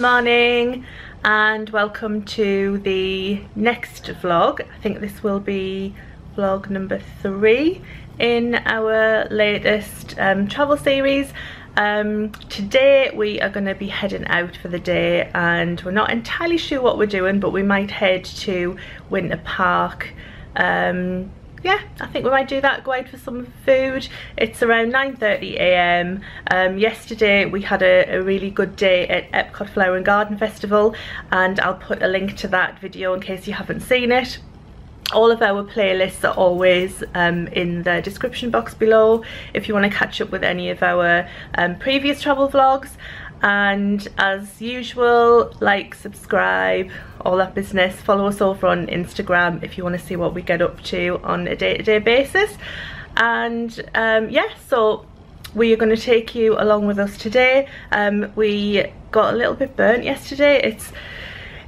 morning and welcome to the next vlog. I think this will be vlog number 3 in our latest travel series. Today we are going to be heading out for the day and we're not entirely sure what we're doing, but we might head to Winter Park. Yeah, I think we might do that, go out for some food. It's around 9:30 AM. Yesterday we had a really good day at Epcot Flower and Garden Festival, and I'll put a link to that video in case you haven't seen it. All of our playlists are always in the description box below if you want to catch up with any of our previous travel vlogs. And as usual, like, subscribe, all that business. Follow us over on Instagram if you want to see what we get up to on a day-to-day basis. And yeah, so we are going to take you along with us today. We got a little bit burnt yesterday.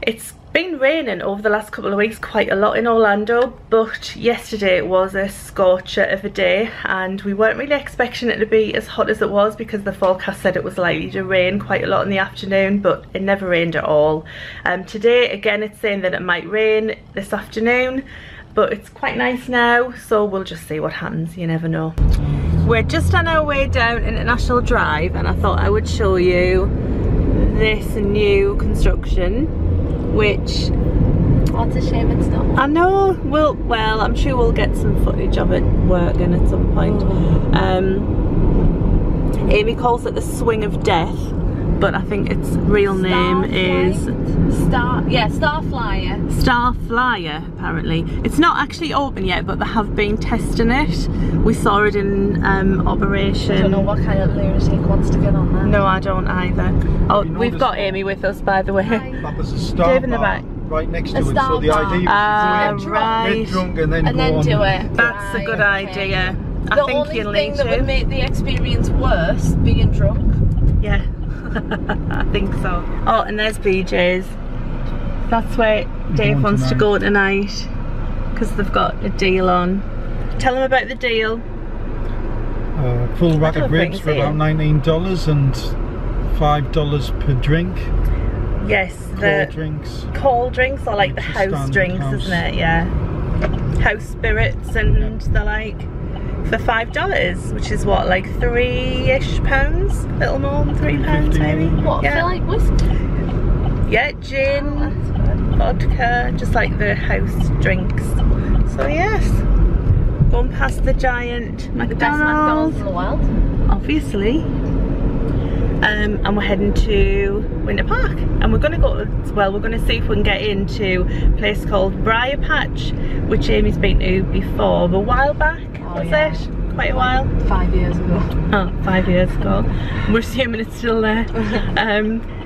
It's been raining over the last couple of weeks quite a lot in Orlando, but yesterday was a scorcher of a day and we weren't really expecting it to be as hot as it was because the forecast said it was likely to rain quite a lot in the afternoon, but it never rained at all. Today again it's saying that it might rain this afternoon, but it's quite nice now, so we'll just see what happens, you never know. We're just on our way down International Drive and I thought I would show you this new construction, which, oh, it's a shame it's not. I know, well, I'm sure we'll get some footage of it working at some point. Amy calls it the Swing of Death, but I think its real name is Starflyer. Starflyer, apparently. It's not actually open yet, but they have been testing it. We saw it in operation. I don't know what kind of lunatic wants to get on that. No, I don't either. Oh, we've got Amy with us, by the way. That was a star Dave in the back. Right next to it, so the idea was to right. get drunk and then do it. That's a good idea. I The think only you'll thing need that would make the experience worse, being drunk. Yeah, I think so. Oh, and there's BJ's. That's where Dave wants to go tonight because they've got a deal on. Tell them about the deal. Full rack of ribs for about $19 and $5 per drink. Yes, the cold drinks are like the house drinks, isn't it? Yeah, house spirits and the like for $5, which is what, like £3-ish, a little more than £3 maybe. What? Yeah. For like whiskey? Yeah, gin, vodka, just like the house drinks. So yes, going past the giant McDonald's. The best McDonald's in the world. Obviously. And we're heading to Winter Park, and we're going to go, well, we're going to see if we can get into a place called Briar Patch, which Amy's been to before, a while back, was it? Quite a while? 5 years ago. Oh, 5 years ago. We're assuming it's still there.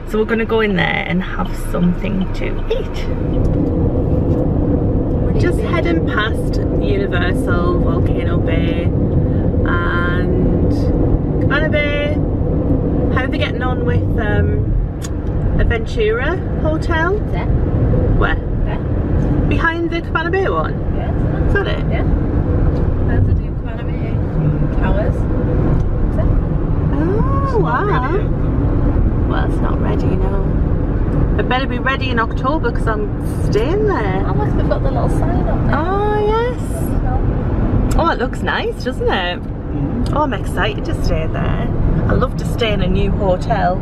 So we're going to go in there and have something to eat. We're just heading past Universal, Volcano Bay and Cabana Bay. How are they getting on with Aventura Hotel? There. Where? There. Behind the Cabana Bay one? Yeah. Is that it? Yeah. There's the new Cabana Bay towers. Oh, wow. Well, it's not ready now. It better be ready in October because I'm staying there. Oh, look, they've got the little sign up there. Oh, yes. Oh, it looks nice, doesn't it? Oh, I'm excited to stay there. I love to stay in a new hotel,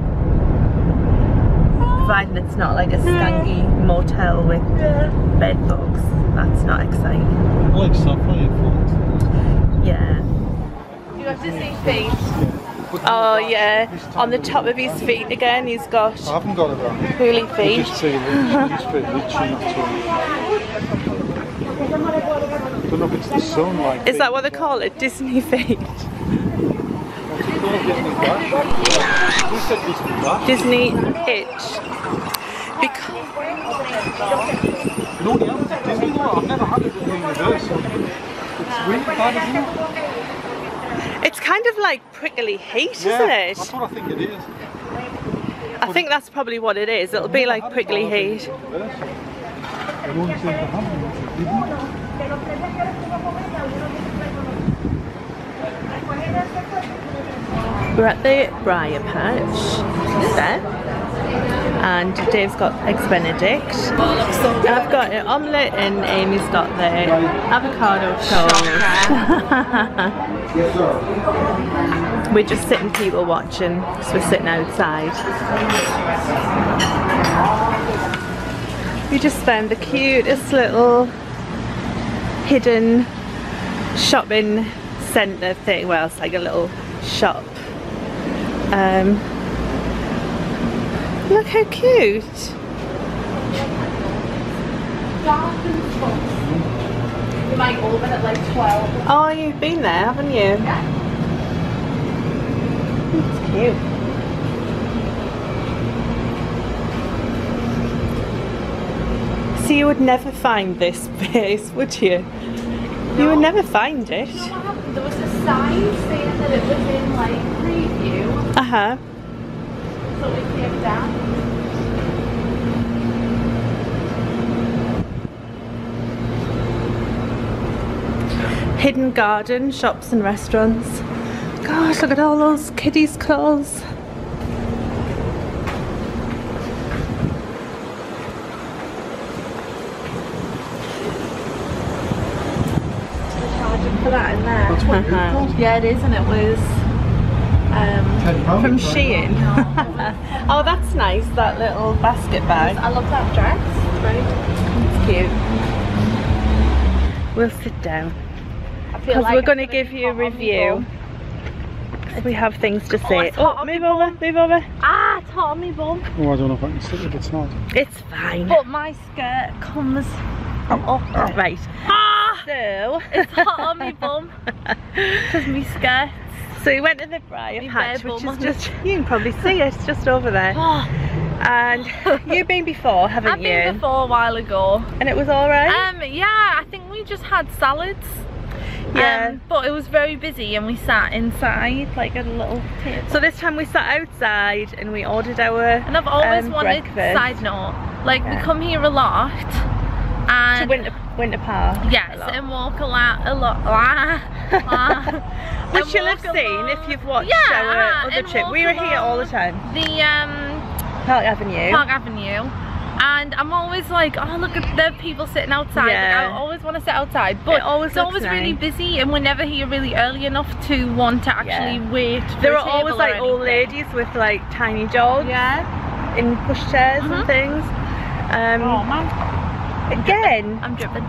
providing it's not like a skanky motel with bed bugs. That's not exciting. I like Sapphire Falls. Yeah. You have to see feet. Oh yeah, on the top of his feet again, he's got I haven't got it wrong. woolly feet. Just say his feet, literally not so. I don't know if it's the sun like. Is that what they call it? Disney feet? Disney hitch. Because No, Disney though, I've never had it at Universal. It's really bad, isn't it? it's kind of like prickly heat, isn't it? That's what I think it is. I think that's probably what it is. It'll be like prickly heat. I don't seem to have We're at the Briar Patch there, and Dave's got eggs Benedict. And I've got an omelette and Amy's got the avocado toast. We're just sitting people watching because we're sitting outside. We just found the cutest little hidden shopping centre thing. Well, it's like a little shop. Look how cute. You might open at like 12. Oh, you've been there, haven't you? Yeah. It's cute. So you would never find this place, would you? You would never find it. You know what happened? There was a sign saying that it was in like preview. Uh-huh. So we came down. Hidden garden, shops and restaurants. Gosh, look at all those kiddies' clothes. For that in there. That's what it was. Yeah, it is, and it was From Shein. Oh, that's nice, that little basket bag. I love that dress. It's It's cute. We'll sit down. I feel Because like we're going to I'm give you a hot on me review. bum. We have things to say. it's hot Oh, on me move over, move over. Ah, it's hot on me bum. Oh, I don't know if I can sit if it's not. It's fine. But my skirt comes up. Right. Ah! So, It's hot on me bum. Because my skirt. so we went to the Briar Me patch, bare which bum is on just, you can probably see it, it's just over there. Oh, And you've been before, haven't I've you? been before a while ago. And it was alright? Yeah, I think we just had salads. Yeah. But it was very busy and we sat inside like at a little table. So this time we sat outside and we ordered our And I've always wanted, breakfast. side note, like Yeah. we come here a lot and to Winter Park. yes, a lot. and walk a lot. Which you'll have seen if you've watched Yeah, our other and trip. walk We were here all the time. The Park Avenue. Park Avenue. And I'm always like, oh look at the people sitting outside. Yeah. Like, I always want to sit outside, but It always it's looks always really nice. busy, and we're never here really early enough to want to actually wait. For There a are always table or like old anything. ladies with like tiny dogs Yeah. in pushchairs and Mhm. things. Oh man. Again, I'm dripping.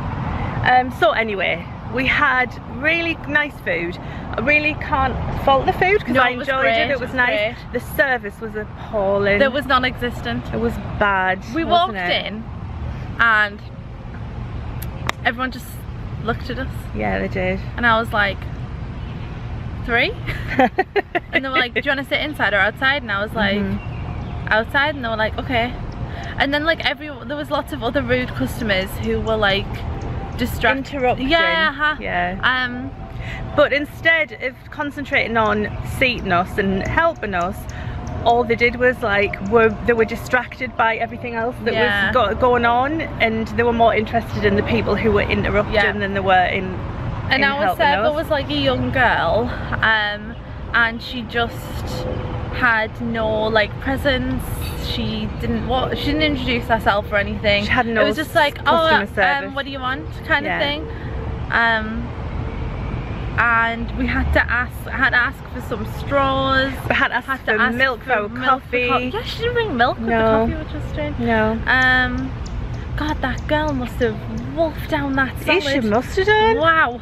so anyway, we had really nice food. I really can't fault the food because No, I it was enjoyed great, it. It was nice. great. The service was appalling. That was non-existent. It was bad. We wasn't walked it? in and everyone just looked at us Yeah, they did. and I was like, 3? And they were like, do you want to sit inside or outside? And I was like, outside, and they were like, okay. And then like there was lots of other rude customers who were like distracted. Interrupting. Yeah, Yeah. But instead of concentrating on seating us and helping us, all they did was like they were distracted by everything else that was going on, and they were more interested in the people who were interrupting than they were in and our helping server us. was like a young girl, and she just had no like presence. She didn't introduce herself or anything. She had no It was just like, customer service. what do you want, kind of thing. And we had to ask for some straws. We had to ask for milk for our coffee. Yeah, she didn't bring milk with the No. coffee, which was strange. No. God, that girl must have wolfed down that salad. She must have done. Wow.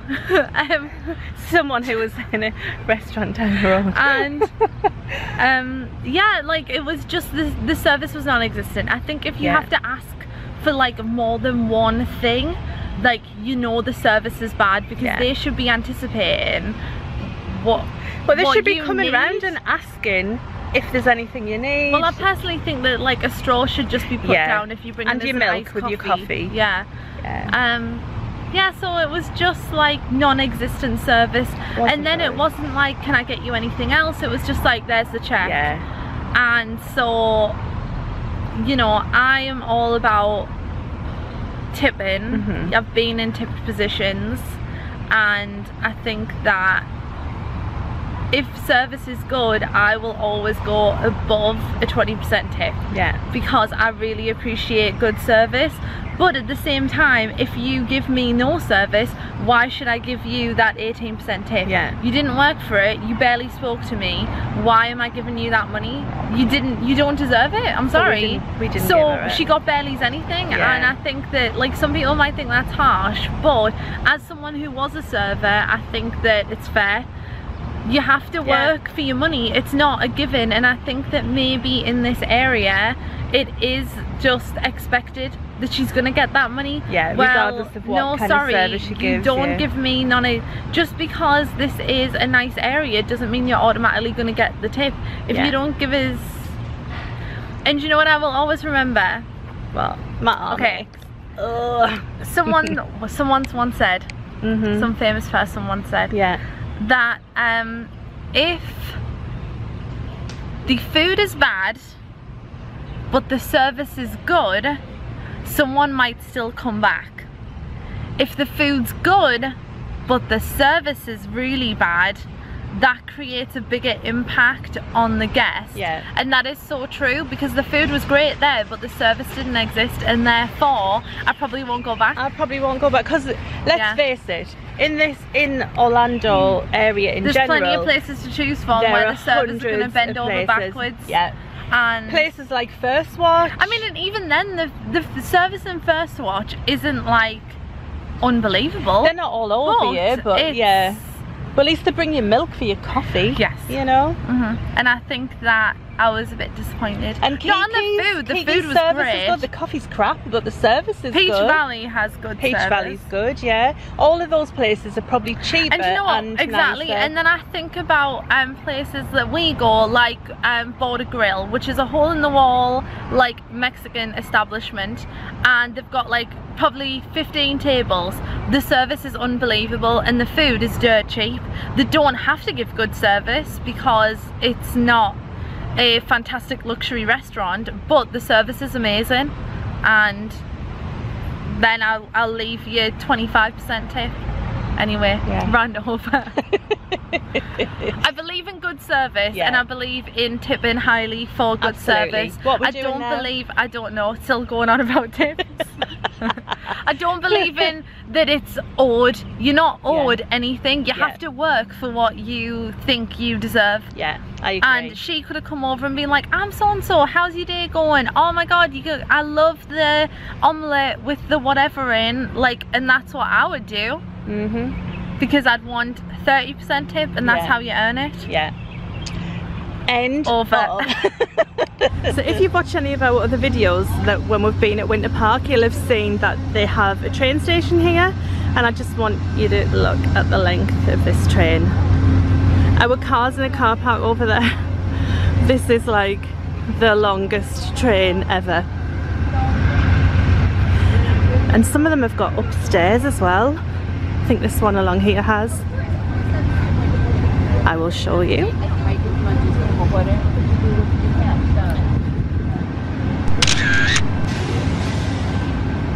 Someone who was in a restaurant down the road. And yeah, like it was just the service was non-existent. I think if you have to ask for like more than one thing, like, you know, the service is bad, because they should be anticipating what they should be you coming need. around and asking if there's anything you need. Well, I personally think that like a straw should just be put down if you bring and in your an milk iced with your coffee. Yeah. Yeah, so it was just like non-existent service. And then it wasn't like, can I get you anything else? It was just like, there's the check. Yeah. And so, you know, I am all about tipping. I've been in tipped positions, and I think that if service is good, I will always go above a 20% tip. Yeah. Because I really appreciate good service. But at the same time, if you give me no service, why should I give you that 18% tip? Yeah. You didn't work for it, you barely spoke to me. Why am I giving you that money? You don't deserve it. I'm sorry. We didn't so give her it. she got barely's anything. Yeah. And I think that, like, some people might think that's harsh, but as someone who was a server, I think that it's fair. You have to work for your money. It's not a given. And I think that maybe in this area it is just expected that she's gonna get that money. Yeah, well, regardless of what kind of service she gives you. Don't give me none of, just because this is a nice area doesn't mean you're automatically gonna get the tip. If you don't give us. And you know what I will always remember? Well, my okay. Someone once said, some famous person once said, that if the food is bad but the service is good, someone might still come back. If the food's good but the service is really bad, that creates a bigger impact on the guest. And that is so true, because the food was great there but the service didn't exist, and therefore I probably won't go back. I probably won't go back, because let's face it, in Orlando area in there's general, plenty of places to choose from where the service is going to bend over backwards. And places like First Watch. I mean, and even then the service in First Watch isn't like unbelievable. They're not all over you, but yeah. But at least they bring you milk for your coffee. Yes. You know? And I think that I was a bit disappointed. And not on the food. The food was great. Good. The coffee's crap, but the service is Peach good. Valley has good Peach service. Valley's good, yeah. All of those places are probably cheaper and you know what? Exactly. nicer. And then I think about places that we go, like Border Grill, which is a hole-in-the-wall like Mexican establishment, and they've got like probably 15 tables. The service is unbelievable and the food is dirt cheap. They don't have to give good service because it's not a fantastic luxury restaurant, but the service is amazing, and then I'll leave you 25% tip. Anyway, round it over. I believe in good service, and I believe in tipping highly for good service. What I don't know, still going on about tips. I don't believe in that it's owed. You're not owed anything. You have to work for what you think you deserve. Yeah, I agree. And she could have come over and been like, I'm so and so, how's your day going? Oh my god, I love the omelette with the whatever in, like, and that's what I would do. Because I'd want 30% tip, and that's how you earn it. End over. So if you've watched any of our other videos that when we've been at Winter Park, you'll have seen that they have a train station here, and I just want you to look at the length of this train. Our car's in a car park over there. This is like the longest train ever. And some of them have got upstairs as well. I think this one along here has. I will show you.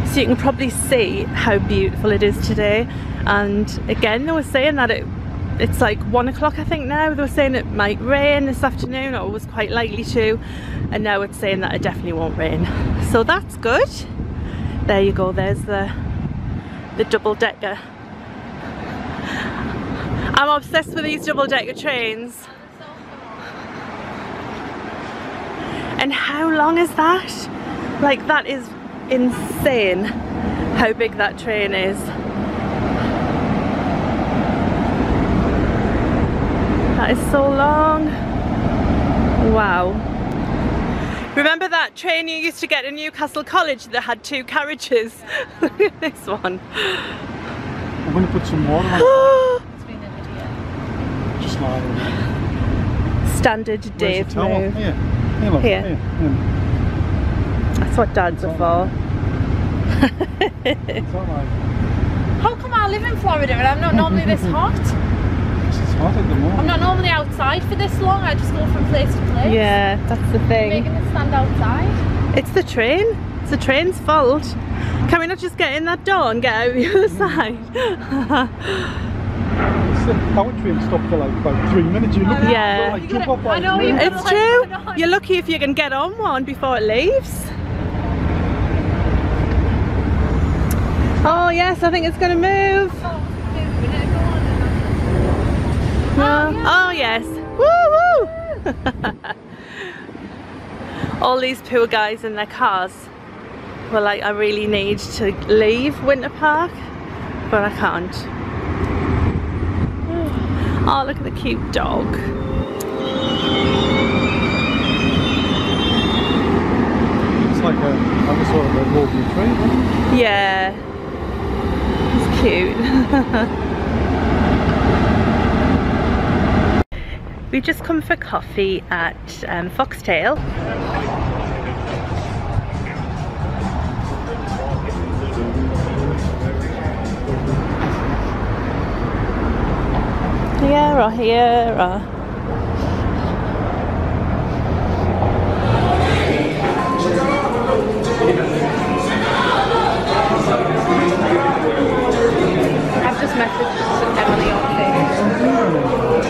So you can probably see how beautiful it is today. And again, they were saying that it's like 1 o'clock I think now. They were saying it might rain this afternoon, or it was quite likely to, and now it's saying that it definitely won't rain. So that's good. There you go, there's the double-decker. I'm obsessed with these double-decker trains. And how long is that? Like, that is insane how big that train is. That is so long. Wow. Remember that train you used to get in Newcastle College that had 2 carriages? Look at this one. I'm going to put some water on. Just like standard Dave move. Here. That's what dads are for. How come I live in Florida and I'm not normally this hot? It's hot at the moment. I'm not normally outside for this long. I just go from place to place. Yeah, that's the thing. Making it stand outside. It's the train. It's the train's fault. Can we not just get in that door and get out the other side? our train stopped for like about 3 minutes. You look at Yeah. like jump off. I know, It's true. You're lucky if you can get on one before it leaves. Oh yes, I think it's going to move. Oh yes. Woo woo. All these poor guys in their cars were like, I really need to leave Winter Park, but I can't. Oh, look at the cute dog. It's like a sort of a walking train, isn't it? Yeah. It's cute. We've just come for coffee at Foxtail. Here or here or... I've just messaged Emily on Facebook.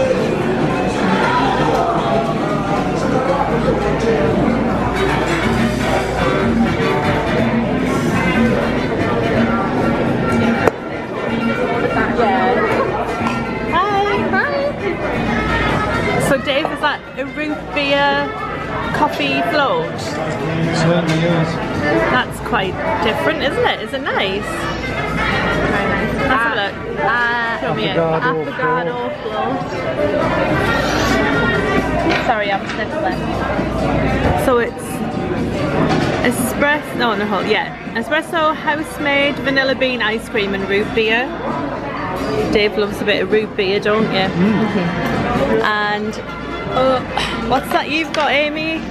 So Dave, is that a root beer coffee float? It certainly is. That's quite different, isn't it? Is it nice? Very nice. Let's have a look. Show me it. Affogato float. Sorry, I'm sniffling. So it's espresso, espresso, house-made vanilla bean ice cream and root beer. Dave loves a bit of root beer, don't you? And what's that you've got, Amy?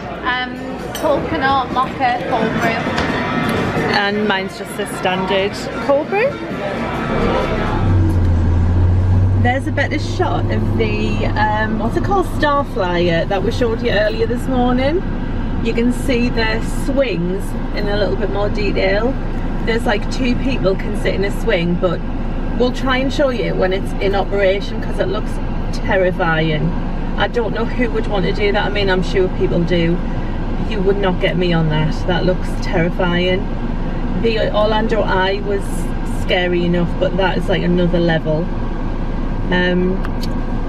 Coconut mocha cold brew. And mine's just a standard cold brew. There's a better shot of the what's it called, Starflyer, that we showed you earlier this morning. You can see the swings in a little bit more detail. There's like 2 people can sit in a swing, but we'll try and show you when it's in operation because it looks terrifying. I don't know who would want to do that. I mean, I'm sure people do. You would not get me on that. That looks terrifying. The Orlando Eye was scary enough, but that is like another level.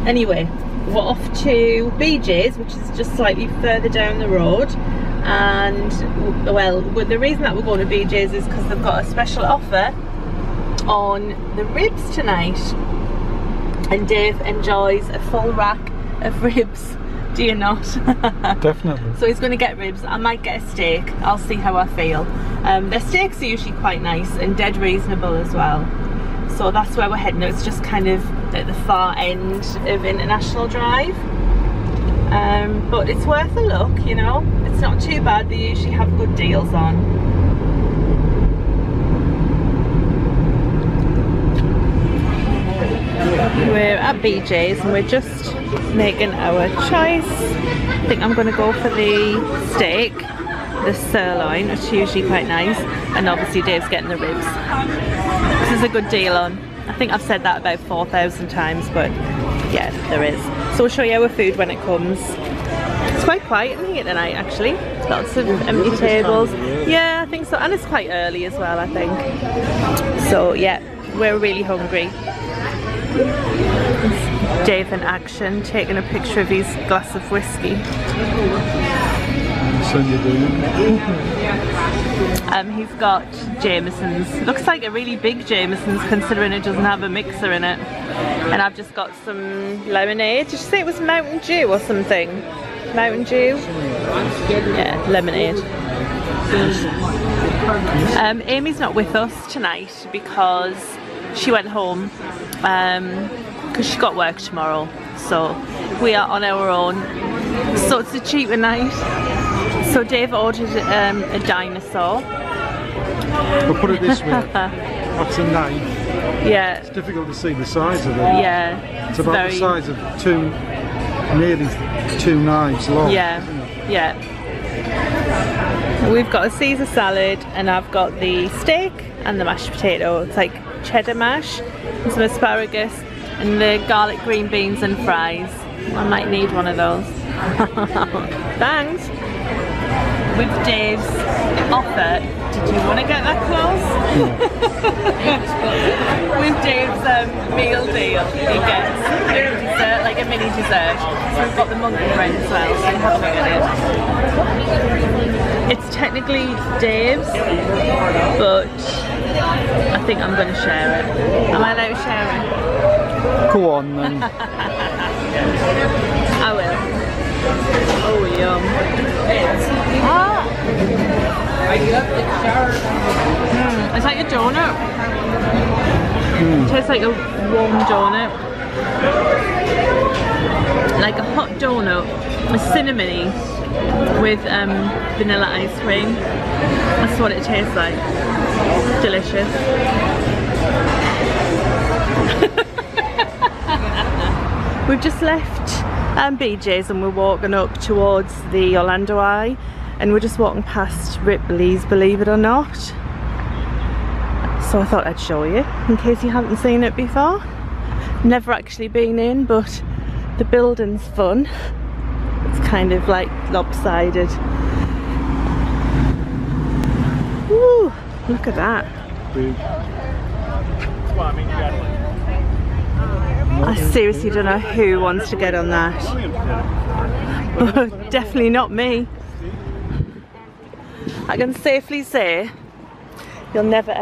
Anyway, we're off to BJ's, which is just slightly further down the road. And well, the reason that we're going to BJ's is because they've got a special offer on the ribs tonight, and Dave enjoys a full rack of ribs, do you not? Definitely. So he's going to get ribs. I might get a steak, I'll see how I feel. Their steaks are usually quite nice and dead reasonable as well, so that's where we're heading. It's just kind of at the far end of International Drive, but it's worth a look, you know. It's not too bad. They usually have good deals on. We're at BJ's and we're just making our choice. I think I'm going to go for the steak, the sirloin, which is usually quite nice, and obviously Dave's getting the ribs. This is a good deal on. I think I've said that about 4,000 times, but yeah, there is. So we'll show you our food when it comes. It's quite quiet in here tonight, actually. Lots of empty tables. Yeah, I think so, and it's quite early as well, I think. So yeah, we're really hungry. Dave in action, taking a picture of his glass of whiskey. So you do. He's got Jameson's. Looks like a really big Jameson's considering it doesn't have a mixer in it. And I've just got some lemonade. Did you say it was Mountain Dew or something? Mountain Dew? Yeah, lemonade. Amy's not with us tonight because she went home because she's got work tomorrow, so we are on our own. So it's a cheaper night. So Dave ordered a dinosaur. But put it this way, that's a knife. Yeah. It's difficult to see the size of it. Yeah. It's about the size of nearly two knives long. Yeah, yeah. We've got a Caesar salad and I've got the steak and the mashed potato. It's like cheddar mash and some asparagus. and the garlic green beans and fries. I might need one of those. Thanks. With Dave's offer, did you want to get that close? With Dave's meal deal, he gets a dessert, like a mini dessert. So we've got the monkey bread as well, so have a look at it. It's technically Dave's, but I think I'm going to share it. Am I allowed to share it? Go on then. I will. Oh, yum. Ah! It's like a donut. It tastes like a warm donut. Like a hot donut, a cinnamony with vanilla ice cream. That's what it tastes like. Delicious. We've just left BJ's and we're walking up towards the Orlando Eye, and we're just walking past Ripley's, believe it or not. So I thought I'd show you in case you haven't seen it before. Never actually been in, but the building's fun. It's kind of like lopsided. Woo, look at that. I seriously don't know who wants to get on that. But definitely not me. I can safely say you'll never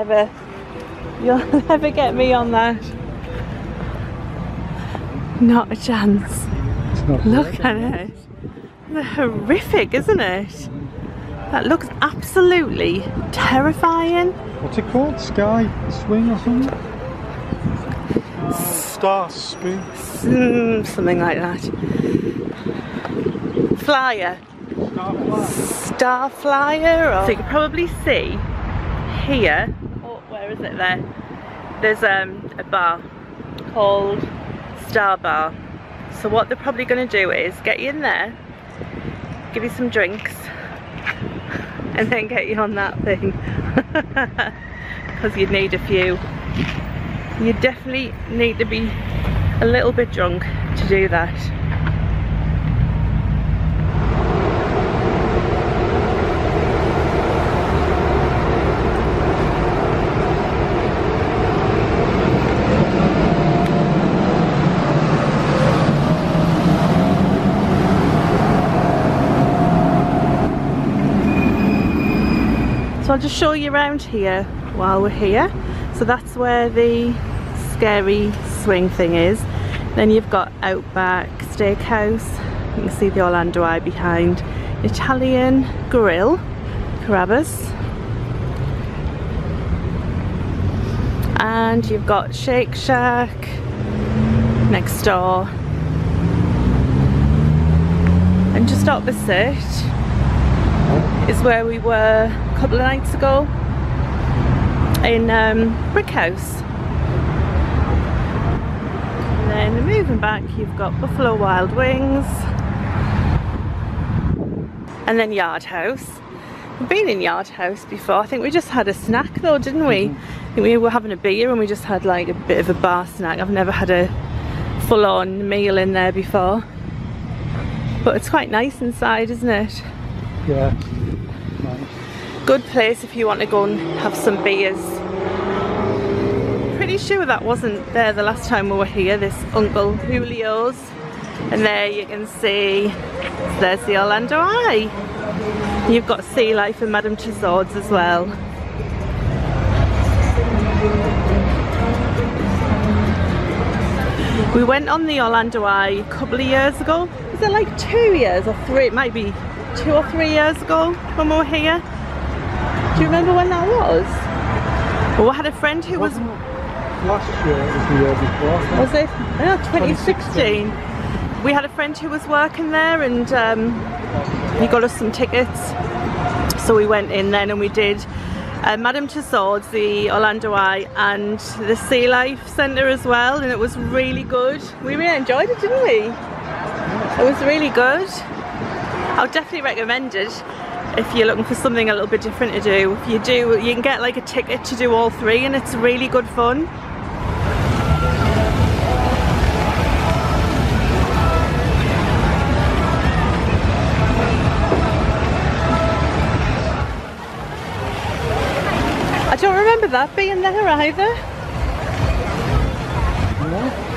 get me on that. Not a chance. Look at it. They're horrific, isn't it? That looks absolutely terrifying. What's it called? Sky swing or something? Star swing? Something like that. Flyer. Star flyer. Or... So you can probably see here. Oh, where is it there? There's a bar called Star Bar. So what they're probably going to do is get you in there, give you some drinks, and then get you on that thing. Because you'd need a few. You definitely need to be a little bit drunk to do that. So I'll just show you around here while we're here. So that's where the scary swing thing is. Then you've got Outback Steakhouse. You can see the Orlando Eye behind. Italian Grill, Carrabba's. And you've got Shake Shack next door. And just opposite is where we were a couple of nights ago in Brick House. And then moving back, you've got Buffalo Wild Wings, and then Yard House. We've been in Yard House before. I think we just had a snack though, didn't we? I think we were having a beer and we just had like a bit of a bar snack. I've never had a full-on meal in there before, but it's quite nice inside, isn't it? Yeah, nice. Good place if you want to go and have some beers. Pretty sure that wasn't there the last time we were here, this Uncle Julio's. And there you can see, there's the Orlando Eye. You've got Sea Life and Madame Tussauds as well. We went on the Orlando Eye a couple of years ago. Was it like 2 years or 3? It might be 2 or 3 years ago when we were here. Do you remember when that was? Well, we had a friend who was... Last year, it was the year before. Was it? No, 2016. We had a friend who was working there and he got us some tickets. So we went in then and we did Madame Tussauds, the Orlando Eye, and the Sea Life Centre as well, and it was really good. We really enjoyed it, didn't we? It was really good. I would definitely recommend it if you're looking for something a little bit different to do. If you do, you can get like a ticket to do all three and it's really good fun. don't remember that being there either.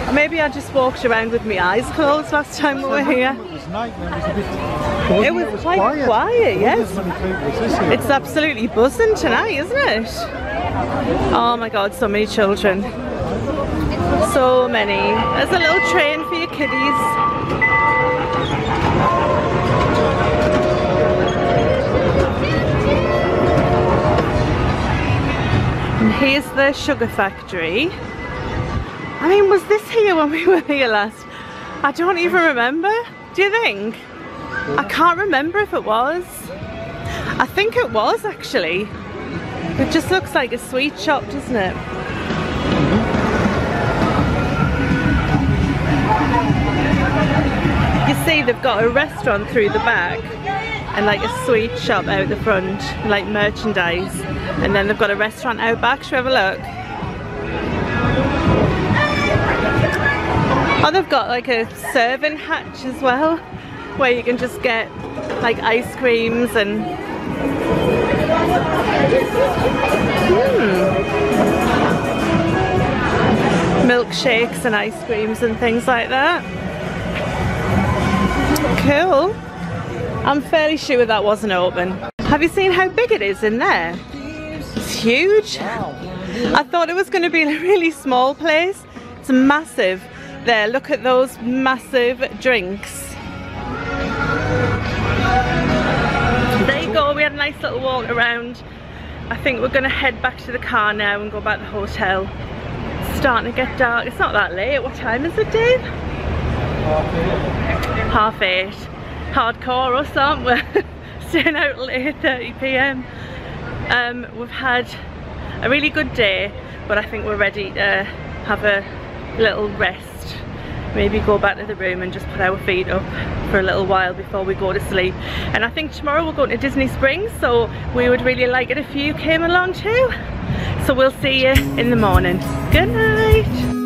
Or maybe I just walked around with my eyes closed last time we were here. It was night and it was a bit... It was quite quiet, yes. It's absolutely buzzing tonight, isn't it? Oh my god, so many children. So many. There's a little train for your kiddies. And here's the sugar factory. I mean, was this here when we were here last? I don't even remember. Do you think? I can't remember if it was. I think it was actually. It just looks like a sweet shop, doesn't it? You see they've got a restaurant through the back and like a sweet shop out the front, like merchandise, and then they've got a restaurant out back. Should we have a look? Oh, they've got like a serving hatch as well, where you can just get like ice creams and milkshakes and ice creams and things like that. Cool. I'm fairly sure that wasn't open. Have you seen how big it is in there? It's huge. I thought it was going to be a really small place. It's massive. There, look at those massive drinks. There you go, we had a nice little walk around. I think we're going to head back to the car now and go back to the hotel. It's starting to get dark. It's not that late. What time is it, Dave? 8:30. Hardcore us, aren't we? Staying out till 8:30 p.m. We've had a really good day, but I think we're ready to have a little rest. Maybe go back to the room and just put our feet up for a little while before we go to sleep. And I think tomorrow we're going to Disney Springs, so we would really like it if you came along too. So we'll see you in the morning. Good night.